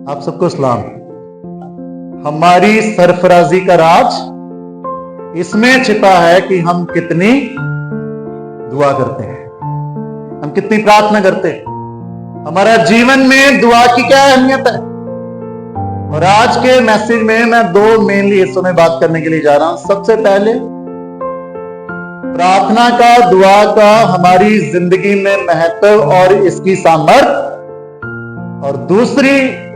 आप सबको सलाम। हमारी सरफराजी का राज इसमें छिपा है कि हम कितनी दुआ करते हैं, हम कितनी प्रार्थना करते हैं, हमारा जीवन में दुआ की क्या अहमियत है। और आज के मैसेज में मैं दो मेनली हिस्सों में बात करने के लिए जा रहा हूं। सबसे पहले प्रार्थना का, दुआ का हमारी जिंदगी में महत्व और इसकी सामर्थ्य, और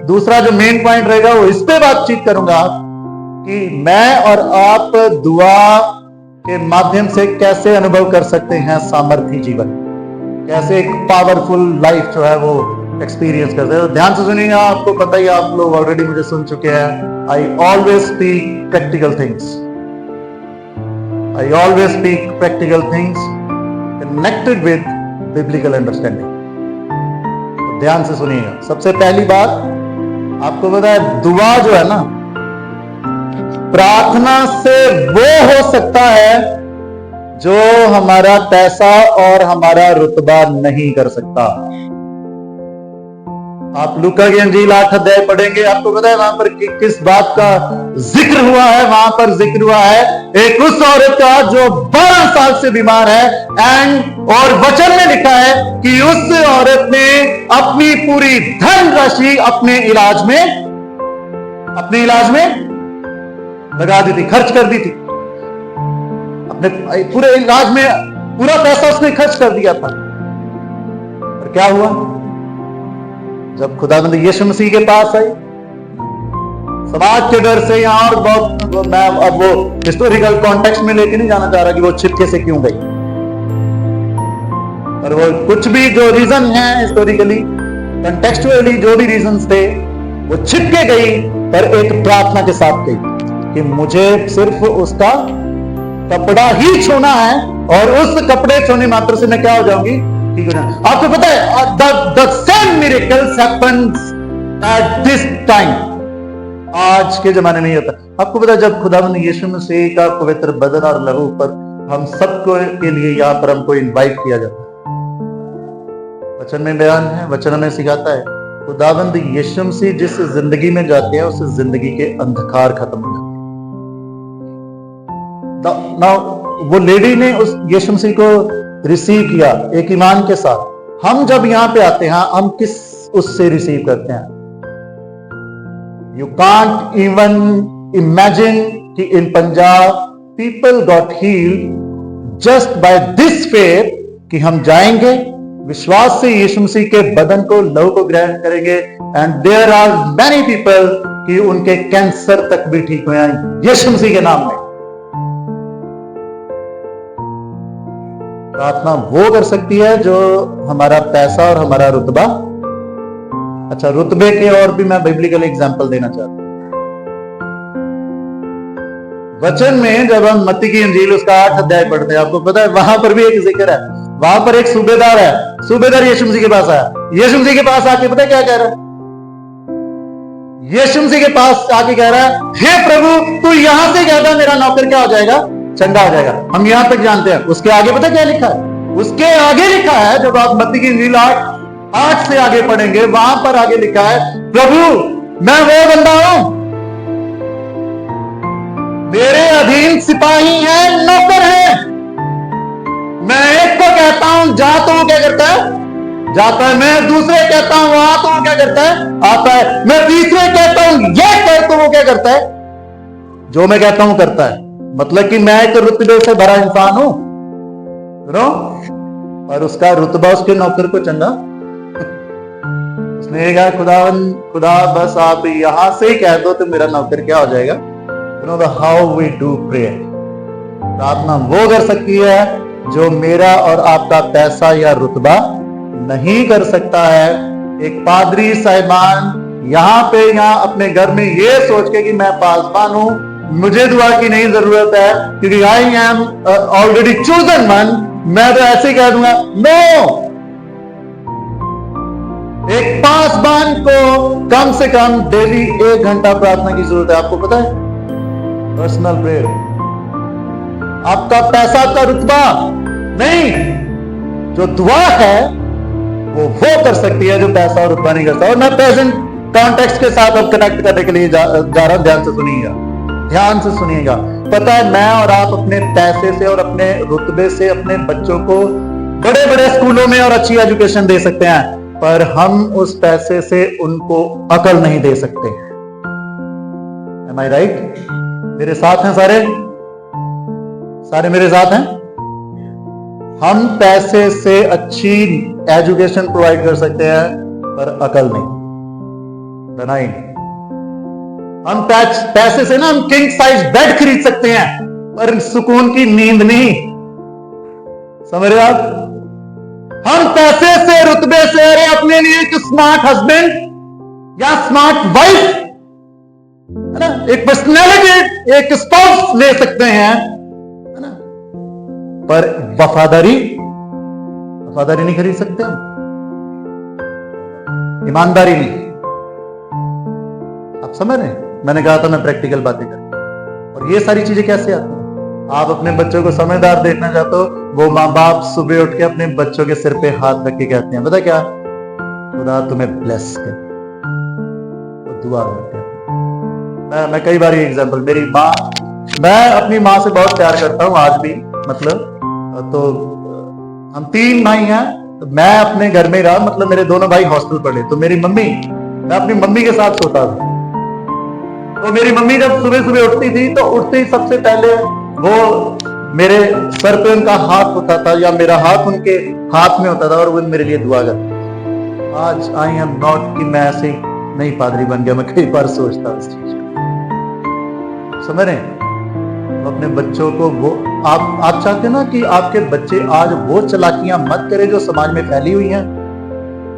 दूसरा जो मेन पॉइंट रहेगा वो इस पे बातचीत करूंगा कि मैं और आप दुआ के माध्यम से कैसे अनुभव कर सकते हैं सामर्थ्य जीवन, कैसे एक पावरफुल लाइफ जो है वो एक्सपीरियंस करते हैं। तो ध्यान से सुनिएगा, आपको पता ही, आप लोग ऑलरेडी मुझे सुन चुके हैं। I always speak practical things, I always speak practical things connected with biblical understanding. तो ध्यान से सुनिएगा। सबसे पहली बात, आपको पता है दुआ जो है ना, प्रार्थना से वो हो सकता है जो हमारा पैसा और हमारा रुतबा नहीं कर सकता। आप लूका की अंजील 8 अध्याय पढ़ेंगे, आपको पता है वहां पर किस बात का जिक्र हुआ है। वहां पर जिक्र हुआ है एक उस औरत का जो 12 साल से बीमार है, और वचन में लिखा है कि उस औरत ने अपनी पूरी धनराशि अपने इलाज में लगा दी थी, खर्च कर दी थी। अपने पूरे इलाज में पूरा पैसा उसने खर्च कर दिया था। और क्या हुआ जब खुदावंद यीशु मसीह के पास आई? समाज के डर से, यहां और बहुत, मैं अब वो हिस्टोरिकल कॉन्टेक्स्ट में लेके नहीं जाना चाह रहा कि वो छिपके से क्यों गई, और वो कुछ भी जो रीजन है हिस्टोरिकली कंटेक्चुअली जो भी रीजंस थे, वो छिपके गई, पर एक प्रार्थना के साथ गई कि मुझे सिर्फ उसका कपड़ा ही छूना है, और उस कपड़े छूने मात्र से मैं क्या हो जाऊंगी, ठीक हो जाऊंगी। आपको पता है the same miracles happens at this time, आज के जमाने में ही होता है। आपको पता है जब खुदावंद यीशु मसीह का पवित्र बदन और लहू पर हम सबको के लिए यहाँ पर हमको इनवाइट किया जाता है, वचन में बयान है, वचन हमें सिखाता है खुदावंद यीशु मसीह जिस जिंदगी में जाते हैं उस जिंदगी के अंधकार खत्म हो जाते हैं। वो लेडी ने उस यीशु मसीह को रिसीव किया एक ईमान के साथ। हम जब यहां पे आते हैं, हम किस उससे रिसीव करते हैं? यू कांट इवन इमेजिन कि in Punjab people got healed just by this faith, कि हम जाएंगे विश्वास से यीशु मसीह के बदन को, लहू को ग्रहण करेंगे, and there are many people कि उनके कैंसर तक भी ठीक हो जाएंगे यीशु मसीह के नाम में। प्रार्थना वो कर सकती है जो हमारा पैसा और हमारा रुतबा, अच्छा रुतबे के और भी मैं बिब्लिकल एग्जांपल देना चाहता हूं। वचन में जब हम मत्ती की अंजील उसका 8 अध्याय पढ़ते हैं, आपको पता है वहां पर भी एक जिक्र है। वहां पर एक सूबेदार है, सूबेदार यीशु मसीह के पास आया। यीशु मसीह के पास आके पता है क्या कह रहा है? यीशु मसीह के पास आके कह रहा है, हे प्रभु तू यहां से कहता मेरा नौकर क्या हो जाएगा, चंगा हो जाएगा। हम यहां तक जानते हैं। उसके आगे पता क्या लिखा है? उसके आगे लिखा है, जब आप मत्ती की अंजील 8 से आगे पढ़ेंगे, वहां पर आगे लिखा है, प्रभु मैं वो बंदा हूं, मेरे अधीन सिपाही हैं, नौकर हैं, मैं एक को कहता हूं जा, तो वो क्या करता है, जाता है। मैं दूसरे कहता हूं आ, तो वो क्या करता है, आता है। मैं तीसरे कहता हूं ये कर, तो वो क्या करता है, जो मैं कहता हूं करता है। मतलब कि मैं एक रुतबे से भरा इंसान हूं, और उसका रुतबा उसके नौकर को चंगा। उसने कहा खुदा बस आप यहां से ही कह दो तो मेरा नौकर क्या हो जाएगा। हाउ वी डू प्रेयर, प्रार्थना वो कर सकती है जो मेरा और आपका पैसा या रुतबा नहीं कर सकता है। एक पादरी साहिबान यहाँ अपने घर में ये सोच के कि मैं पासबान हूं, मुझे दुआ की नहीं जरूरत है क्योंकि I am already chosen one, मैं तो ऐसे ही कह दूंगा। नो, एक पासबान को कम से कम डेली 1 घंटा प्रार्थना की जरूरत है। आपको पता है, पर्सनल प्रेयर। आपका पैसा, आपका रुतबा नहीं, जो दुआ है वो कर सकती है जो पैसा और रुतबा नहीं करता। और मैं प्रेजेंट कॉन्टेक्स्ट के साथ अब कनेक्ट करने के लिए जा रहा हूं, ध्यान से सुनिएगा, ध्यान से सुनिएगा। पता है मैं और आप अपने पैसे से और अपने रुतबे से अपने बच्चों को बड़े बड़े स्कूलों में और अच्छी एजुकेशन दे सकते हैं, पर हम उस पैसे से उनको अकल नहीं दे सकते। Am I right? मेरे साथ हैं सारे? सारे मेरे साथ हैं? हम पैसे से अच्छी एजुकेशन प्रोवाइड कर सकते हैं, पर अकल नहीं, बनाई नहीं। हम पैसे से ना हम किंग साइज बेड खरीद सकते हैं, पर सुकून की नींद नहीं। समझ रहे आप? हम पैसे से, रुतबे से, अरे अपने लिए एक स्मार्ट हस्बैंड या स्मार्ट वाइफ, है ना, एक पर्सनैलिटी, एक स्पाउस ले सकते हैं, है ना, पर वफादारी नहीं खरीद सकते हम, ईमानदारी नहीं। आप समझ रहे हैं? मैंने कहा था मैं प्रैक्टिकल बातें करूं। और ये सारी चीजें कैसे आती हैं? आप अपने बच्चों को समझदार देखना चाहते हो, वो माँ बाप सुबह उठ के अपने बच्चों के सिर पे हाथ रख के कहते हैं, पता क्या, खुदा तुम्हें ब्लेस कर, वो दुआ करते हैं। मैं कई बार ये एग्जांपल, मेरी माँ, मैं अपनी माँ से बहुत प्यार करता हूँ आज भी, मतलब तो हम 3 भाई हैं, तो मैं अपने घर में रहा, मतलब मेरे दोनों भाई हॉस्टल पढ़े, तो मेरी मम्मी, मैं अपनी मम्मी के साथ सोता था। तो मेरी मम्मी जब सुबह सुबह उठती थी, तो उठते ही सबसे पहले वो मेरे सर पे उनका हाथ होता था या मेरा हाथ उनके हाथ में होता था और वो मेरे लिए दुआ करते। आज आई एम नॉट कि मैं ऐसे नहीं पादरी बन गया, मैं कई बार सोचता हूँ इस चीज को। समझ रहे हैं? अपने बच्चों को वो आप चाहते हैं ना कि आपके बच्चे आज वो चालाकियां मत करें जो समाज में फैली हुई हैं,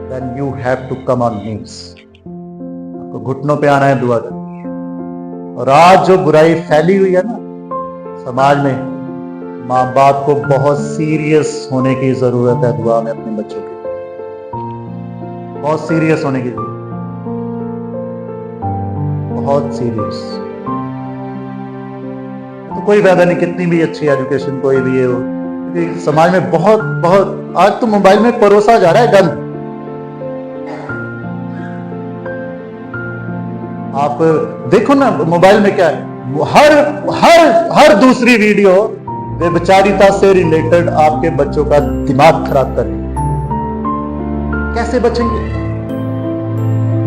then you have to come on knees, आपको घुटनों पे आना है, दुआ करनी है। और आज जो बुराई फैली हुई है ना समाज में, माँ बाप को बहुत सीरियस होने की जरूरत है दुआ में अपने बच्चों की, बहुत सीरियस होने की जरूरत, बहुत सीरियस। तो कोई फायदा नहीं कितनी भी अच्छी एजुकेशन कोई भी है वो, क्योंकि समाज में बहुत बहुत आज तो मोबाइल में परोसा जा रहा है गंद। आप देखो ना मोबाइल में क्या है, हर दूसरी वीडियो व्यभिचारिता से रिलेटेड आपके बच्चों का दिमाग खराब करे। कैसे बचेंगे?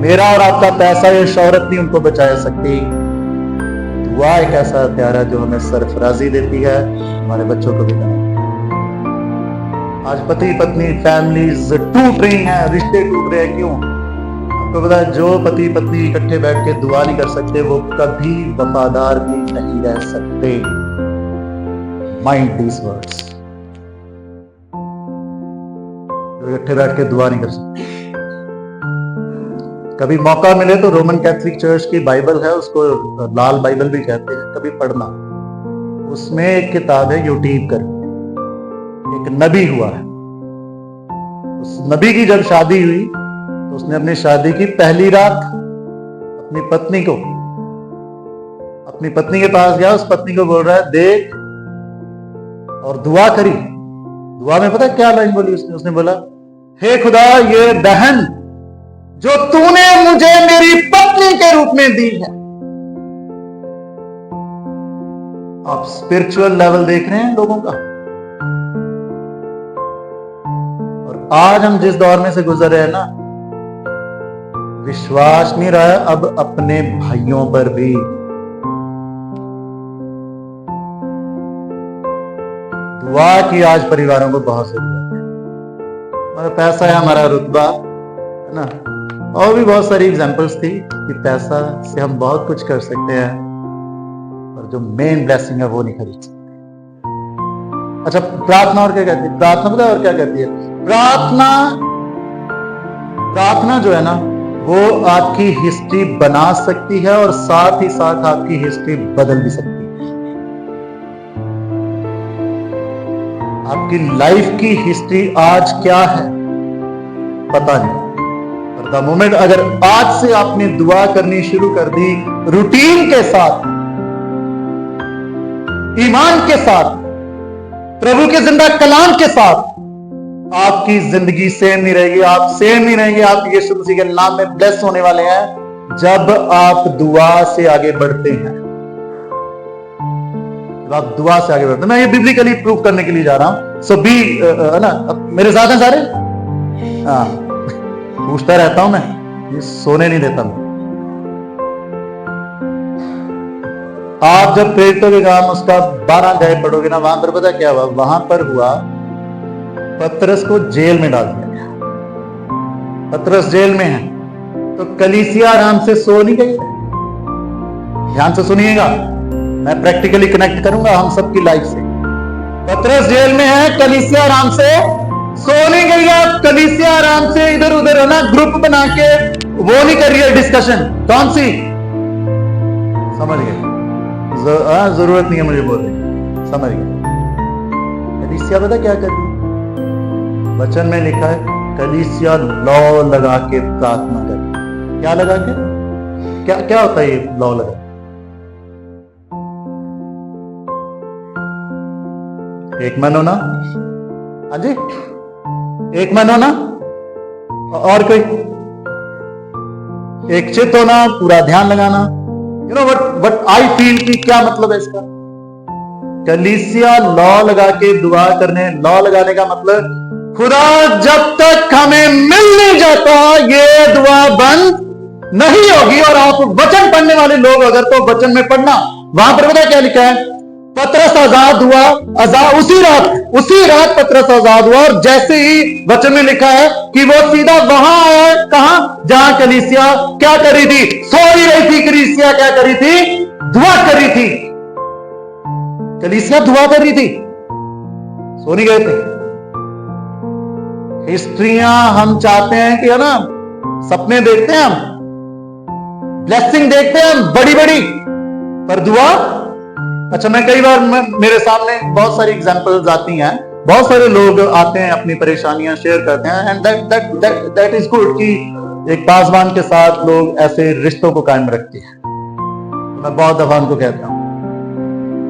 मेरा और आपका पैसा या शौहरत नहीं उनको बचा सकती। दुआ एक ऐसा हथियार है जो हमें सरफराजी देती है, हमारे बच्चों को भी बनाती है। आज पति पत्नी फैमिलीज टूट रही हैं, रिश्ते टूट रहे हैं, क्यों? आपको पता है जो पति पत्नी इकट्ठे बैठ के दुआ नहीं कर सकते वो कभी वफादार भी नहीं रह सकते। Mind these words. जो इकट्ठे बैठ के दुआ नहीं कर सकते। कभी मौका मिले तो रोमन कैथोलिक चर्च की बाइबल है, उसको लाल बाइबल भी कहते हैं, कभी पढ़ना। उसमें एक किताब है यूट्यूब कर, एक नबी हुआ है, उस नबी की जब शादी हुई तो उसने अपनी शादी की पहली रात अपनी पत्नी के पास गया, उस पत्नी को बोल रहा है देख, और दुआ करी। दुआ में पता क्या लाइन बोली उसने बोला, हे खुदा ये बहन जो तूने मुझे मेरी पत्नी के रूप में दी है। आप स्पिरिचुअल लेवल देख रहे हैं लोगों का। और आज हम जिस दौर में से गुजर रहे हैं ना, विश्वास नहीं रहा है अब अपने भाइयों पर भी। दुआ की आज परिवारों को बहुत जरूरत है। हमारा पैसा है, हमारा रुतबा है ना, और भी बहुत सारी एग्जांपल्स थी कि पैसा से हम बहुत कुछ कर सकते हैं, और जो मेन ब्लेसिंग है वो नहीं खरीद सकते। अच्छा, प्रार्थना और क्या कहती है? प्रार्थना पता है और क्या कहती है? प्रार्थना जो है ना वो आपकी हिस्ट्री बना सकती है और साथ ही साथ आपकी हिस्ट्री बदल भी सकती है। आपकी लाइफ की हिस्ट्री आज क्या है पता नहीं, पर द मोमेंट अगर आज से आपने दुआ करनी शुरू कर दी, रूटीन के साथ, ईमान के साथ, प्रभु के जिंदा कलाम के साथ, आपकी जिंदगी सेम नहीं रहेगी, आप सेम नहीं रहेंगे, आप यीशु मसीह के नाम में ब्लेस होने वाले हैं जब आप दुआ से आगे बढ़ते हैं। जब आप दुआ से आगे बढ़ते हैं, मैं ये बिब्लिकली प्रूव करने के लिए जा रहा हूं। सो बी ना, मेरे साथ हैं सारे? हाँ, पूछता रहता हूं मैं, ये सोने नहीं देता मैं। आप जब प्रेरितों के काम उसका 12 अध्याय पढ़ोगे ना, वहां पर पता क्या हुआ? वहां पर हुआ पतरस को जेल में डाल दिया गया। पतरस जेल में है तो कलीसिया आराम से सो नहीं गई। ध्यान से सुनिएगा, मैं प्रैक्टिकली कनेक्ट करूंगा हम सबकी लाइफ से। पतरस जेल में है, कलीसिया आराम से सो नहीं गई है। कलीसिया आराम से इधर उधर है ना, ग्रुप बना के वो नहीं कर रही है डिस्कशन। कौन सी? समझ गए? जरूरत नहीं है मुझे बोलने, समझ गए? कलीसिया पता क्या कर रही है? वचन में लिखा है कलीसिया लॉ लगा के प्रार्थना कर। क्या लगा के? क्या क्या होता है ये लॉ लगा? एक मन होना। हाँ जी, एक मन होना। और कोई? एक चित्त होना, पूरा ध्यान लगाना। You know what I feel कि क्या मतलब है इसका? कलीसिया लॉ लगा के दुआ करने, लॉ लगाने का मतलब खुदा जब तक हमें मिल नहीं जाता ये दुआ बंद नहीं होगी। और आप वचन पढ़ने वाले लोग अगर, तो वचन में पढ़ना, वहां पर पता क्या लिखा है? पतरस आजाद हुआ, उसी रात पतरस आजाद हुआ। और जैसे ही वचन में लिखा है कि वो सीधा वहां आया, कहां? जहां कलीसिया क्या कर रही थी? सो ही रही थी। कलीसिया क्या कर रही थी? दुआ कर रही थी। कलीसिया दुआ कर रही थी, सो नहीं गए थे। हिस्ट्रियां हम चाहते हैं कि है ना, सपने देखते हैं हम, ब्लेसिंग देखते हैं हम बड़ी बड़ी, पर दुआ। अच्छा, मैं कई बार मेरे सामने बहुत सारी एग्जांपल्स आती हैं, बहुत सारे लोग आते हैं अपनी परेशानियां शेयर करते हैं, एंड दैट इज गुड कि एक पासवान के साथ लोग ऐसे रिश्तों को कायम रखते हैं। मैं बहुत दफा उनको कहता हूं,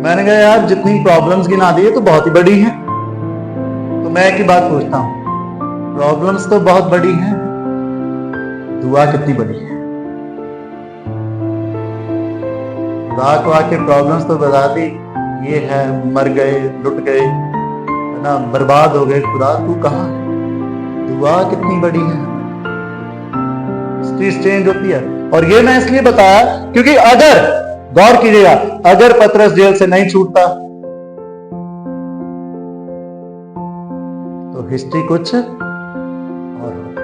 मैंने कहा यार जितनी प्रॉब्लम्स गिना दी है तो बहुत ही बड़ी हैं, तो मैं एक ही बात पूछता हूं, प्रॉब्लम्स तो बहुत बड़ी हैं, दुआ कितनी बड़ी है? खुदा को आके प्रॉब्लम्स तो बता दी, ये है, मर गए, लुट गए, है ना, बर्बाद हो गए, खुदा तू कहां है? दुआ कितनी बड़ी है, हिस्ट्री चेंज होती है। और ये मैं इसलिए बताया क्योंकि अगर, गौर कीजिएगा, अगर पतरस जेल से नहीं छूटता तो हिस्ट्री कुछ और होती।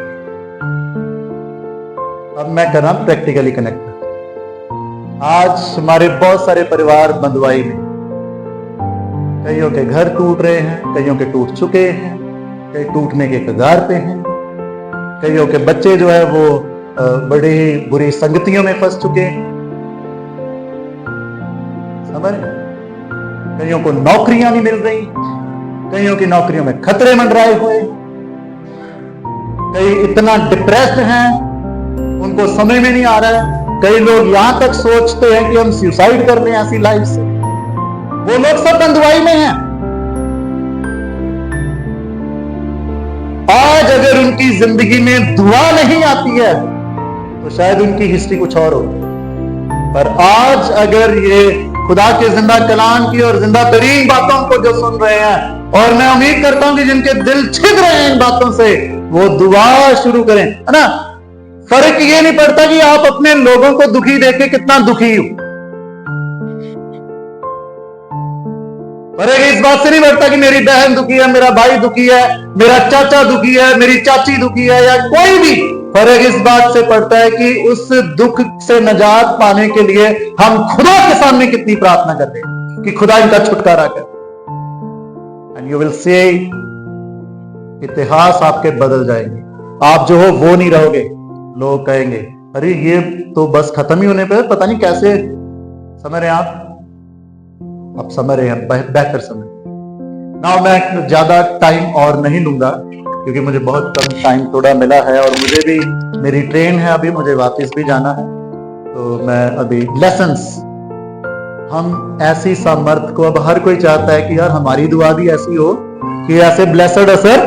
अब मैं कर रहा हूं प्रैक्टिकली कनेक्ट। आज हमारे बहुत सारे परिवार बंधुआई में, कईयों के घर टूट रहे हैं, कईयों के टूट चुके हैं, कई टूटने के कगार पे हैं, कईयों के बच्चे जो है वो बड़ी ही बुरी संगतियों में फंस चुके हैं, समझ? कईयों को नौकरियां नहीं मिल रही, कईयों की नौकरियों में खतरे मंडराए हुए, कई इतना डिप्रेस्ड हैं उनको समझ में नहीं आ रहा है। कई लोग यहां तक सोचते हैं कि हम सुसाइड कर लें ऐसी लाइफ से। वो लोग सब बंधुआई में हैं। आज अगर उनकी जिंदगी में दुआ नहीं आती है तो शायद उनकी हिस्ट्री कुछ और होगी, पर आज अगर ये खुदा के जिंदा कलाम की और जिंदा तरीन बातों को जो सुन रहे हैं, और मैं उम्मीद करता हूं कि जिनके दिल छिद रहे हैं इन बातों से, वो दुआ शुरू करें, है ना। फर्क ये नहीं पड़ता कि आप अपने लोगों को दुखी देख के कितना दुखी हो, फर्क इस बात से नहीं पड़ता कि मेरी बहन दुखी है, मेरा भाई दुखी है, मेरा चाचा दुखी है, मेरी चाची दुखी है, या कोई भी। फर्क इस बात से पड़ता है कि उस दुख से निजात पाने के लिए हम खुदा के सामने कितनी प्रार्थना करते हैं कि खुदा इनका छुटकारा कर। एंड यू विल सी, इतिहास आपके बदल जाएंगे। आप जो हो वो नहीं रहोगे। लोग कहेंगे अरे ये तो बस खत्म ही होने पे, पता नहीं कैसे। समझ रहे हैं आप समझ रहे हैं, बेहतर समझ ना। मैं ज्यादा टाइम और नहीं लूंगा क्योंकि मुझे बहुत कम टाइम थोड़ा मिला है, और मुझे भी मेरी ट्रेन है, अभी मुझे वापस भी जाना है। तो मैं अभी लेसन्स, हम ऐसी सामर्थ को, अब हर कोई चाहता है कि यार हमारी दुआ भी ऐसी हो कि ऐसे ब्लेसड असर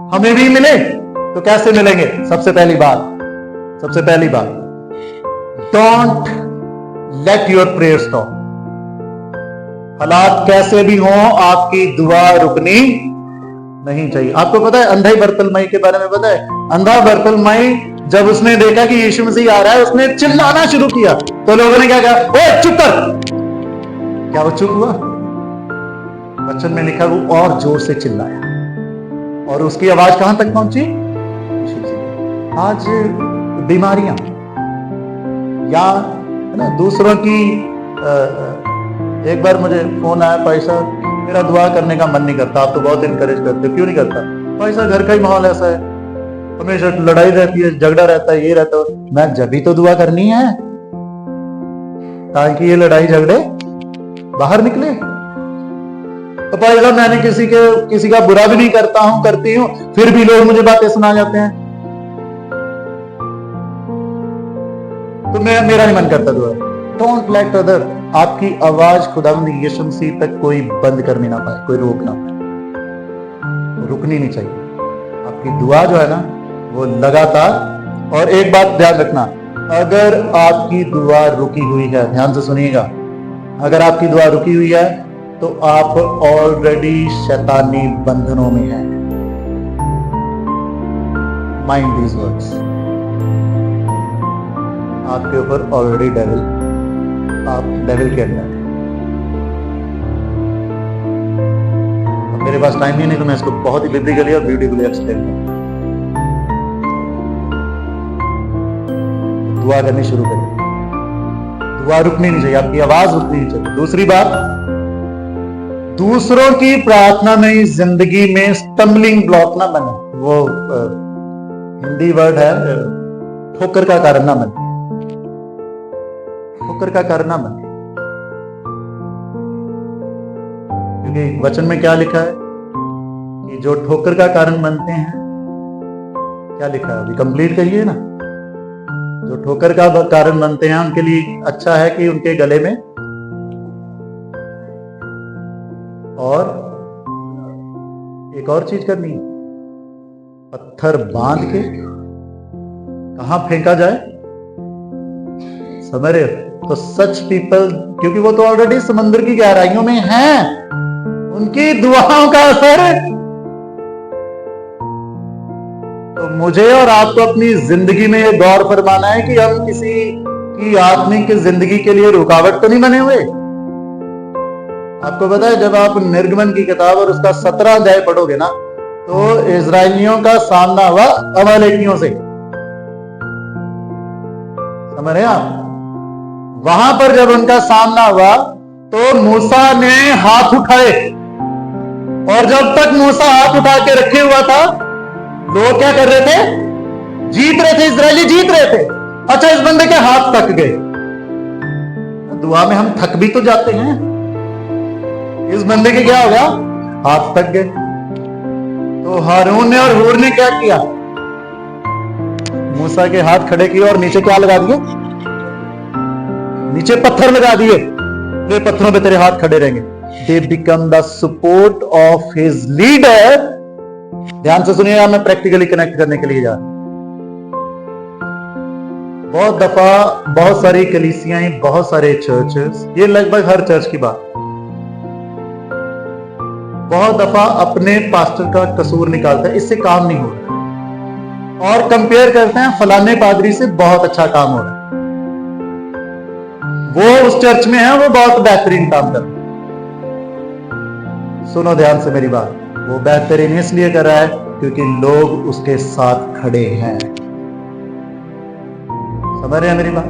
हमें भी मिले तो कैसे मिलेंगे? सबसे पहली बात, don't let your prayer stop. हालात कैसे भी हो, आपकी दुआ रुकनी नहीं चाहिए। आपको पता है अंधे बरतलमई के बारे में पता है? अंधा बरतलमई जब उसने देखा कि यीशु मसीह आ रहा है, उसने चिल्लाना शुरू किया, तो लोगों ने क्या कहा? ओए चुप कर। क्या वो चुप हुआ? वचन में लिखा वो और जोर से चिल्लाया, और उसकी आवाज कहां तक पहुंची? आज बीमारियां या है ना, दूसरों की एक बार मुझे फोन आया, पैसा मेरा दुआ करने का मन नहीं करता, आप तो बहुत इनकरेज करते हो, क्यों नहीं करता? पैसा घर का ही माहौल ऐसा है, हमेशा लड़ाई रहती है, झगड़ा रहता है, ये रहता है। मैं जब भी तो दुआ करनी है ताकि ये लड़ाई झगड़े बाहर निकले। तो पैसा मैंने किसी का बुरा भी नहीं करती हूं, फिर भी लोग मुझे बातें सुना जाते हैं, तो मेरा नहीं मन करता दुआ। डोंट लेट अदर, आपकी आवाज खुदावंद यीशु मसीह तक कोई बंद करनी ना पाए, कोई रोक ना पाए, रुकनी नहीं चाहिए। आपकी दुआ जो है ना वो लगातार। और एक बात ध्यान रखना, अगर आपकी दुआ रुकी हुई है, ध्यान से सुनिएगा, अगर आपकी दुआ रुकी हुई है तो आप ऑलरेडी शैतानी बंधनों में हैं। माइंड दीज वर्ड्स, आपके ऊपर ऑलरेडी आप डेविल के अंदर। अब मेरे पास टाइम ही नहीं, तो मैं इसको बहुत ही बिब्लिकली और ब्यूटीफुली एक्सप्लेन करूं। दुआ करनी शुरू करें, दुआ रुकनी नहीं चाहिए, आपकी आवाज रुकनी नहीं चाहिए। दूसरी बात, दूसरों की प्रार्थना में जिंदगी में स्टम्बलिंग ब्लॉक ना बने। वो हिंदी वर्ड है, ठोकर का कारण ना बने, ठोकर का कारण ना बने। क्योंकि वचन में क्या लिखा है कि जो ठोकर का कारण बनते हैं, क्या लिखा है अभी कंप्लीट करिए ना। जो ठोकर का कारण बनते हैं उनके लिए अच्छा है कि उनके गले में और एक और चीज करनी है, पत्थर बांध के कहां फेंका जाए, समझ रहे हो? तो सच पीपल, क्योंकि वो तो ऑलरेडी समुद्र की गहराइयों में हैं, उनकी दुआओं का असर। तो मुझे और आपको अपनी जिंदगी में ये गौर फरमाना है कि हम किसी की आत्मिक जिंदगी के लिए रुकावट तो नहीं बने हुए। आपको पता है, जब आप निर्गमन की किताब और उसका 17 अध्याय पढ़ोगे ना, तो इजरायलियों का सामना हुआ अमालेकियों से, समझ रहे हैं आप? वहां पर जब उनका सामना हुआ तो मूसा ने हाथ उठाए, और जब तक मूसा हाथ उठा के रखे हुआ था, लोग क्या कर रहे थे? जीत रहे थे, इजरायली जीत रहे थे। अच्छा, इस बंदे के हाथ थक गए। दुआ में हम थक भी तो जाते हैं, इस बंदे के क्या हो गया? हाथ थक गए। तो हारून ने और हूर ने क्या किया? मूसा के हाथ खड़े किए और नीचे क्या लगा दिए? नीचे पत्थर लगा दिए, वे पत्थरों पे तेरे हाथ खड़े रहेंगे। They become the support of his leader। ध्यान से सुनिएगा, मैं प्रैक्टिकली कनेक्ट करने के लिए जा रहा हूं। बहुत दफा बहुत सारी कलीसियाएं, बहुत सारे चर्चेस, ये लगभग हर चर्च की बात, बहुत दफा अपने पास्टर का कसूर निकालता है, इससे काम नहीं हो रहा, और कंपेयर करते हैं फलाने पादरी से बहुत अच्छा काम हो रहा है, वो उस चर्च में है, वो बहुत बेहतरीन काम कर रहा है। सुनो ध्यान से मेरी बात, वो बेहतरीन इसलिए कर रहा है क्योंकि लोग उसके साथ खड़े हैं। समझ रहे हैं मेरी बात?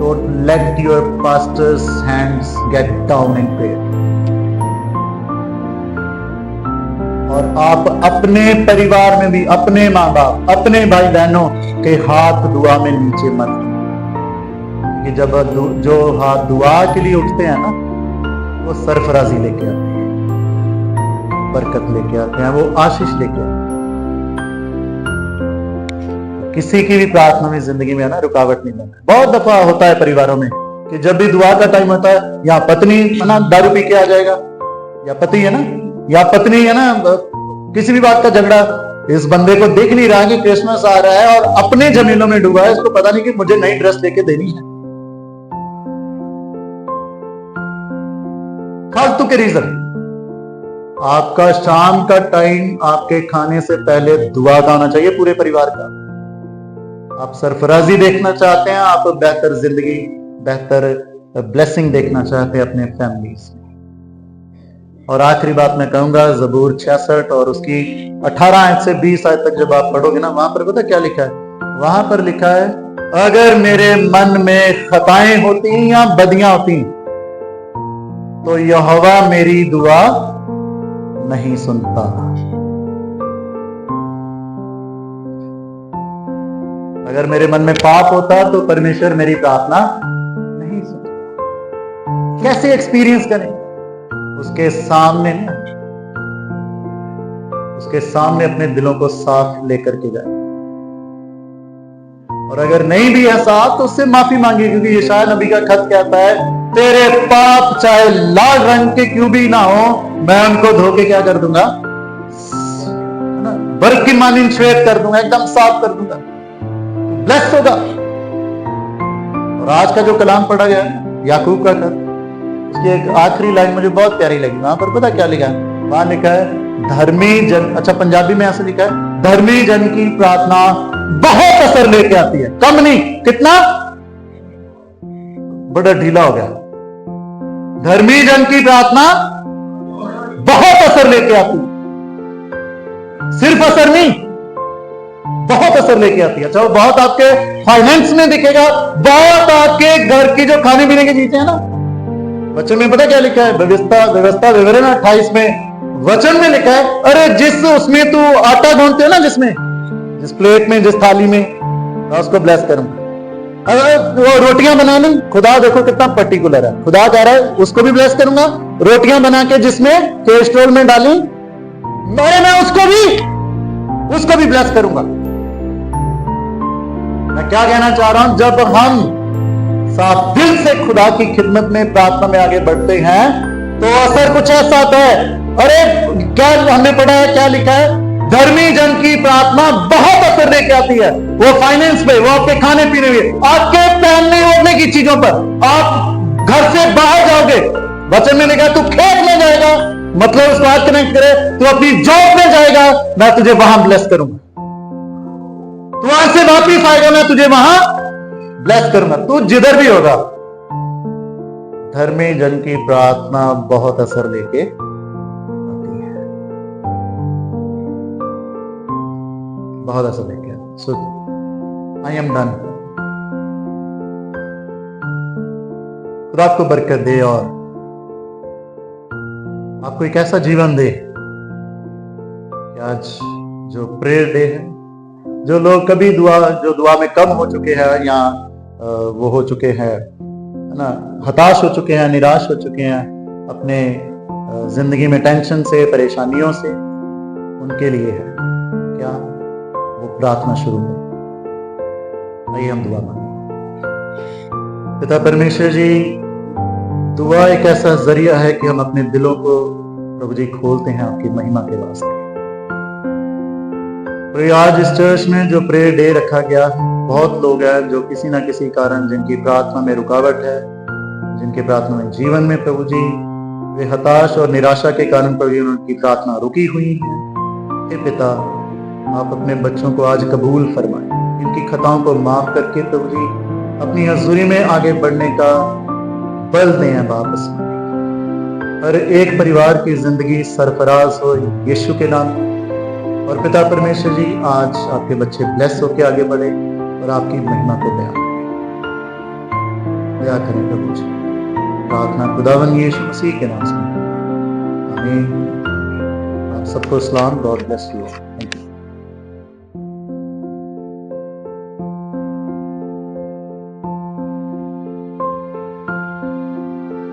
Don't let your pastor's hands get down in prayer। और आप अपने परिवार में भी अपने माँ बाप, अपने भाई बहनों के हाथ दुआ में नीचे मत, क्योंकि जब जो हाथ दुआ के लिए उठते हैं ना, वो सरफराजी लेके आते हैं, बरकत लेके आते हैं, वो आशीष लेके आते हैं। किसी की भी प्रार्थना में जिंदगी में है ना, रुकावट नहीं बनता। बहुत दफा होता है परिवारों में कि जब भी दुआ का टाइम होता है, या पत्नी है ना दारू पी के आ जाएगा, या पति है ना, या पत्नी है ना किसी भी बात का झगड़ा। इस बंदे को दिख नहीं रहा कि क्रिसमस आ रहा है और अपने जमीनों में डूबा है, इसको पता नहीं कि मुझे नई ड्रेस लेके देनी है। फालतू के रीजन। आपका शाम का टाइम आपके खाने से पहले दुआ का होना चाहिए पूरे परिवार का। आप सरफराजी देखना चाहते हैं, आप बेहतर जिंदगी, बेहतर ब्लेसिंग देखना चाहते हैं अपने फैमिलीज में। और आखिरी बात मैं कहूंगा, ज़बूर 66 और उसकी 18 आयत से 20 आयत तक जब आप पढ़ोगे ना, वहां पर पता क्या लिखा है? वहां पर लिखा है, अगर मेरे मन में खताएं होती या बदियां होती तो यहोवा मेरी दुआ नहीं सुनता। अगर मेरे मन में पाप होता तो परमेश्वर मेरी प्रार्थना नहीं सुनता। कैसे एक्सपीरियंस करें? उसके सामने अपने दिलों को साफ लेकर के जाए। और अगर नहीं भी है साफ तो उससे माफी मांगी, क्योंकि यशायाह नबी का खत कहता है, तेरे पाप चाहे लाल रंग के क्यों भी ना हो, मैं उनको धो के क्या कर दूंगा? बर्फ की मानिंद श्वेत कर दूंगा, एकदम साफ कर दूंगा। ब्लेस होगा। और आज का जो कलाम पढ़ा गया याकूब का खत, उसकी एक आखिरी लाइन मुझे बहुत प्यारी लगी। वहां पर पता क्या लिखा है? वहां लिखा है, धर्मी जन, अच्छा पंजाबी में ऐसे लिखा है, धर्मी जन की प्रार्थना बहुत असर लेके आती है। कम नहीं, कितना बड़ा ढीला हो गया। धर्मी जन की प्रार्थना बहुत असर लेके आती है। सिर्फ असर नहीं, बहुत असर लेके आती है। अच्छा, वो बहुत आपके फाइनेंस में दिखेगा, बहुत आपके घर की जो खाने पीने की चीजें हैं ना। वचन में पता क्या लिखा है? व्यवस्था विवरण 28 में वचन में लिखा है, अरे जिस उसमें तू आटा गूंथते हो ना, जिस प्लेट में, जिस थाली में, मैं उसको ब्लेस करूंगा। अगर वो रोटियां बना ली, खुदा देखो कितना पर्टिकुलर है, खुदा कह रहा है उसको भी ब्लेस करूंगा। रोटियां बना के जिसमें कोलेस्ट्रॉल में डाली, मैं उसको भी ब्लेस करूंगा। मैं क्या कहना चाह रहा हूं, जब हम साफ दिल से खुदा की खिदमत में, प्रार्थना में आगे बढ़ते हैं तो असर कुछ ऐसा आता है। अरे क्या हमने पढ़ा है, क्या लिखा है? धर्मी जन की प्रार्थना बहुत असर लेके आती है। वो फाइनेंस पे, वो आपके खाने पीने में, आपके पहनने ओढ़ने की चीजों पर। आप घर से बाहर जाओगे, वचन में लिखा, तू खेत में जाएगा, मतलब उसको आज कनेक्ट करे, तू अपनी जॉब में जाएगा, मैं तुझे वहां ब्लेस करूंगा। तू आज से वापिस आएगा, मैं तुझे वहां ब्लेस करूंगा। तू जिधर भी होगा, धर्मी जन की प्रार्थना बहुत असर लेके आती है, बहुत असर लेके। सो आई एम डन। खुदा आपको बरकत दे और आपको एक ऐसा जीवन दे कि आज जो प्रेयर डे है, जो लोग कभी जो दुआ में कम हो चुके हैं या वो हो चुके हैं, है ना, हताश हो चुके हैं, निराश हो चुके हैं अपने जिंदगी में टेंशन से, परेशानियों से, उनके लिए है क्या वो प्रार्थना शुरू करें। आइए हम दुआ मांगें। पिता परमेश्वर जी, दुआ एक ऐसा जरिया है कि हम अपने दिलों को प्रभु जी खोलते हैं आपकी महिमा के वास्ते। तो आज इस चर्च में जो प्रेयर डे रखा गया, बहुत लोग हैं जो किसी ना किसी कारण, जिनकी प्रार्थना में रुकावट है, जिनके प्रार्थना में जीवन में प्रभु जी वे हताश और निराशा के कारण प्रभु जी उनकी प्रार्थना रुकी हुई है। हे पिता, आप अपने बच्चों को आज कबूल फरमाएं, इनकी खताओं को माफ करके प्रभु जी अपनी हजूरी में आगे बढ़ने का बल दें वापस में। हर एक परिवार की जिंदगी सरफराज हो यीशु के नाम। और पिता परमेश्वर जी, आज आपके बच्चे ब्लेस होकर आगे बढ़े और आपकी महिमा को दया करें प्रभु जी। प्रार्थना खुदावंद यीशु मसीह के नाम से, आमीन। आप सबको सलाम। God bless you.